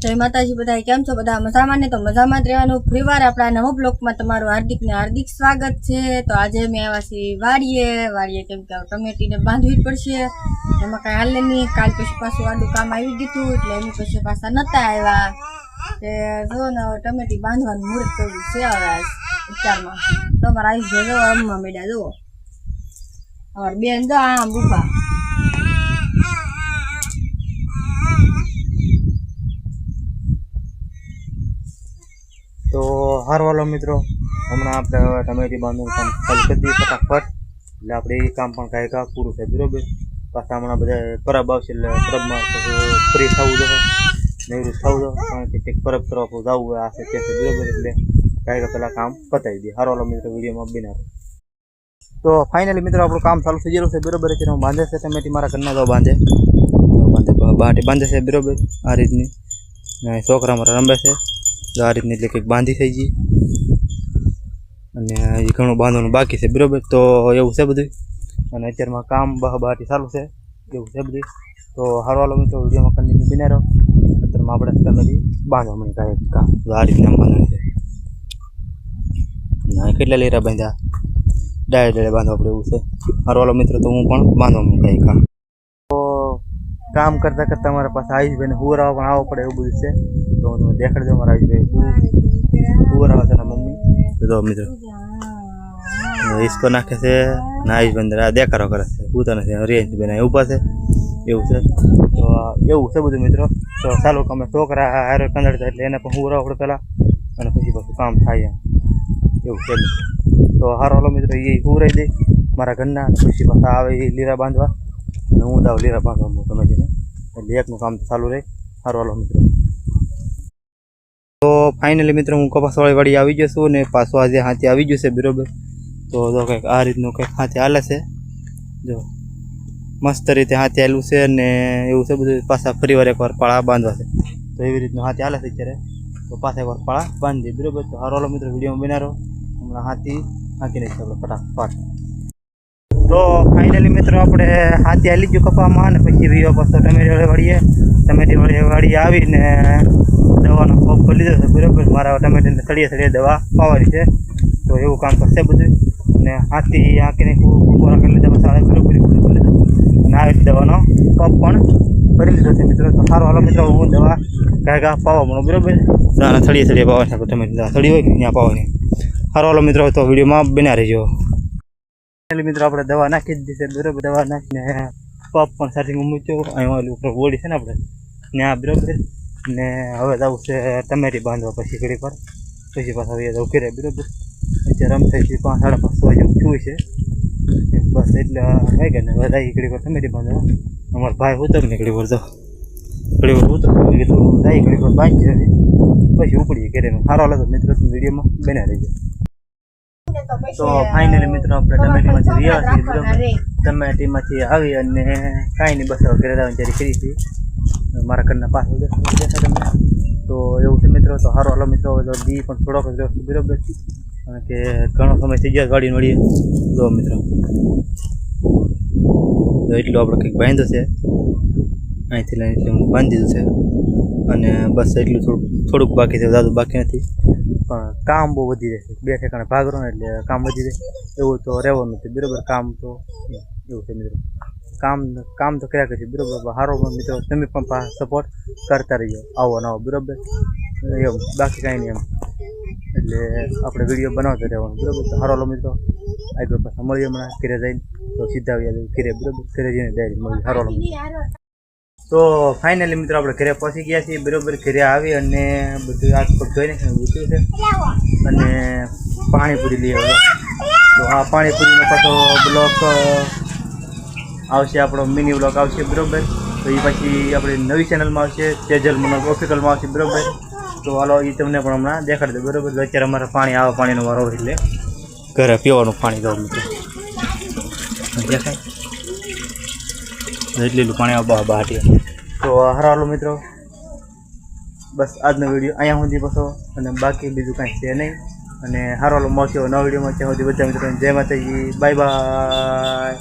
जय माताजी बधाई केम छो बधा मजामां ने तो मजामां ज रहेवानुं। फरीवार आपणा नवा ब्लॉकमां तमारुं हार्दिक स्वागत छे। तो आजे मैं आव्या छी वाड़ीए केम के टमेटीने बांधवी पड़शे। एमां कांई हाले नहीं, काल पछी पाछुं आडुं काम आवी गयुं એટલે એની પછી પાછા નતા આવ્યા તે જો ને ટમેટી બાંધવાનું મુહૂર્ત કર્યું છે હવે વિચારમાં તમારા આઈસ જો અમ્મા મેડા જો और બેન જો આ બુપા तो हर वालों मित्रों हमने आपने टमेटी बांधने काम चालू कर दी फटाफट એટલે આપણે એ કામ પણ કાંઈક પૂરું થાય બરોબર। પાછા હમણાં બધા પરબ આવશે એટલે પરબમાં ફ્રી થવું જોઈએ, નિવૃત્ત થવું જોઈએ, કારણ કે કંઈક પરબ તરફ જવું હોય આ છે તે છે બરોબર। એટલે કાંઈક પહેલાં કામ પતાવી દઈએ। હારો મિત્રો વિડીયોમાં બિના રહે। તો ફાઇનલી મિત્રો આપણું કામ ચાલુ થઈ ગયેલું છે બરોબર। અત્યારે હું બાંધે છે ટમેટી મારા ઘરના તો બાંધે બાટી બાંધે છે બરોબર આ રીતની। છોકરા મારા રમે છે તો આ રીતની, એટલે કંઈક બાંધી થઈ ગઈ અને એ ઘણું બાંધવાનું બાકી છે બરોબર। તો એવું છે બધું અને અત્યારમાં કામ બહાટી ચાલુ છે એવું છે બધું। તો હારવાલો મિત્રો વિડીયોમાં કન્ટિન્યુ બિના રહો। અત્યારમાં આપણે ટમેટી બાંધવા કાંઈક કામ આ રીતના બાંધવાની છે ના કેટલા લેરા બાંધ્યા ડાળે બાંધવા પડે એવું છે હારવાલો મિત્રો। તો હું પણ બાંધવા કાંઈક કામ તો કામ કરતાં કરતાં મારા પાસે આયુષભાઈને હુવરાવા પણ આવવો પડે એવું બધું છે। તો તમે દેખાડી દો મારા આયુષભાઈ હુવરાવા છે મમ્મી તો મિત્રો इसको नाखे से नाइस बंदर देखारो करे छे पूता ने रेंज बेना ऊपर से એવું છે। તો એવું છે બધું મિત્રો। તો ચાલો અમે છોકરા હારે કંદડતા એટલે એને પણ હુવરાવ પડે પહેલાં અને પછી પાછું કામ થાય એવું છે મિત્રો। તો હારો મિત્રો એ હુવરાઈ દે મારા ઘરના અને પછી પાછા આવે એ લીરા બાંધવા અને હું જાઉં લીરા બાંધવા ટમેટીને એટલે એકનું કામ ચાલુ રહે। હારો મિત્રો તો ફાઇનલી મિત્રો હું કપાસવાળી વાડી આવી ગયો છું ને પાછો આજે હાથે આવી ગયો છે બરોબર। તો જો કંઈક આ રીતનું કંઈક હાથે હાલે છે જો મસ્ત રીતે હાથે હાલું છે ને એવું છે બધું। પાછા ફરીવાર એકવાર પાળા બાંધવા છે તો એવી રીતનું હાથે હાલે છે અત્યારે। તો પાછા એકવાર પાળા બાંધી દઈએ બરોબર। તો હારો મિત્રો વિડીયોમાં બના રહો, હમણાં હાથી હાંકી નાખીએ આપણે ફટાફટ। તો ફાઇનલી મિત્રો આપણે હાથી હાલી ગયું કપામાં અને પછી વિયો પાછો ટમેટી વાળી આવીને દવાનો પંપ કરી લીધો છે બરોબર। મારા ટમેટીને સળિયે દવા પાવાની છે તો એવું કામ કરશે બધું ને હાથી આંકીને પૂરા કરી લીધા પછી બરોબર કરી લીધો અને આવી દવાનો પંપ પણ ભરી લીધો છે મિત્રો। તો સારો હાલો મિત્રો હું દવા ઘા પાવા મળો બરોબર। દાણા સળિયે પાવાની આપણે ટમેટી સળી હોય કે ત્યાં પાવાની। સારો હાલો મિત્રો તો વિડીયોમાં બના રહેજો। મિત્રો આપણે દવા નાખી જ દીધી છે બરોબર। દવા નાખીને પંપ પણ સ્ટાર્ટિંગ મૂક્યો અહીં ઉપર બોડી છે ને આપણે ત્યાં બરોબર ને હવે જવું છે ટમેટી બાંધવા પછી ઘડી પર પછી પાછા હવે જવું કરે બરોબર। અત્યારે રમતા 5:30 વાગે છું છે બસ એટલે વાગ્યા ને બધા ઘડી પર ટમેટી બાંધવા અમારા ભાઈ ઉતર ને ઘડી પર તો ઘડી પર ઉતર કીધું જાય ઘડી પર બાંધી છે પછી ઉપડીએ ઘરે। સારો લાગે મિત્રો વિડીયોમાં બના રહેજો। તો ફાઇનલી મિત્રો આપણે ટમેટીમાંથી રહ્યા છીએ બરોબર। ટમેટીમાંથી આવી અને કાંઈ નહીં બસ ઘરે જવાની તૈયારી કરી હતી મારા ઘરના પાસે દેખાય તમને। તો એવું છે મિત્રો। તો સારો હાલો મિત્રો તો દી પણ થોડોક જ રહ્યો બરોબર કારણ કે ઘણો સમય થઈ ગયા ગાડી મળીએ જો મિત્રો। તો એટલું આપણે કંઈક બાંધ્યું છે અહીંથી લઈને એટલે હું બાંધી દીધું છે અને બસ એટલું થોડુંક બાકી છે, દાદુ બાકી નથી પણ કામ બહુ વધી જાય છે। બે ઠેકાણે ભાગરો ને એટલે કામ વધી જાય એવું તો રહેવાનું નથી બરોબર। કામ તો એવું છે મિત્રો, કામ તો કર્યા કરશે બરોબર। સારો મિત્રો તમે પણ સપોર્ટ કરતા રહીજો આવો નવો બરોબર એમ, બાકી કાંઈ નહીં એમ એટલે આપણે વિડીયો બનાવતા રહેવાનું બરોબર। તો સારો મિત્રો આગળ પાછા મળીએ હમણાં ઘરે જઈને તો સીધા આવ્યા ઘરે બરોબર। ઘરે જઈને ડાયરેક્ટ મળી સારો। તો ફાઇનલી મિત્રો આપણે ઘરે પહોંચી ગયા છીએ બરોબર। ઘરે આવી અને બધું આગ પગ જોઈને ઉઠ્યું છે અને પાણીપુરી લઈ આવ્યો। તો આ પાણીપુરીનો પાછો બ્લોક આવશે, આપણો મિની બ્લોગ આવશે બરોબર। તો એ પછી આપણે નવી ચેનલમાં આવશે, તેજલ મનોજ ઓફિશિયલમાં આવશે બરોબર। તો હાલો એ તમને પણ હમણાં દેખાડી દે બરોબર। તો અત્યારે અમારે પાણી આવે, પાણીનો વારો એટલે ઘરે પીવાનું પાણી દઉં મિત્રો દેખાય એટલું પાણી આવવા બહાટી। તો હાલો મિત્રો બસ આજનો વિડીયો અહીંયા સુધી પાછો અને બાકી બીજું કાંઈ છે નહીં અને હારો મળશે નવા વિડીયોમાં ત્યાં સુધી બધા મિત્રો જય માતાજી, બાય બાય।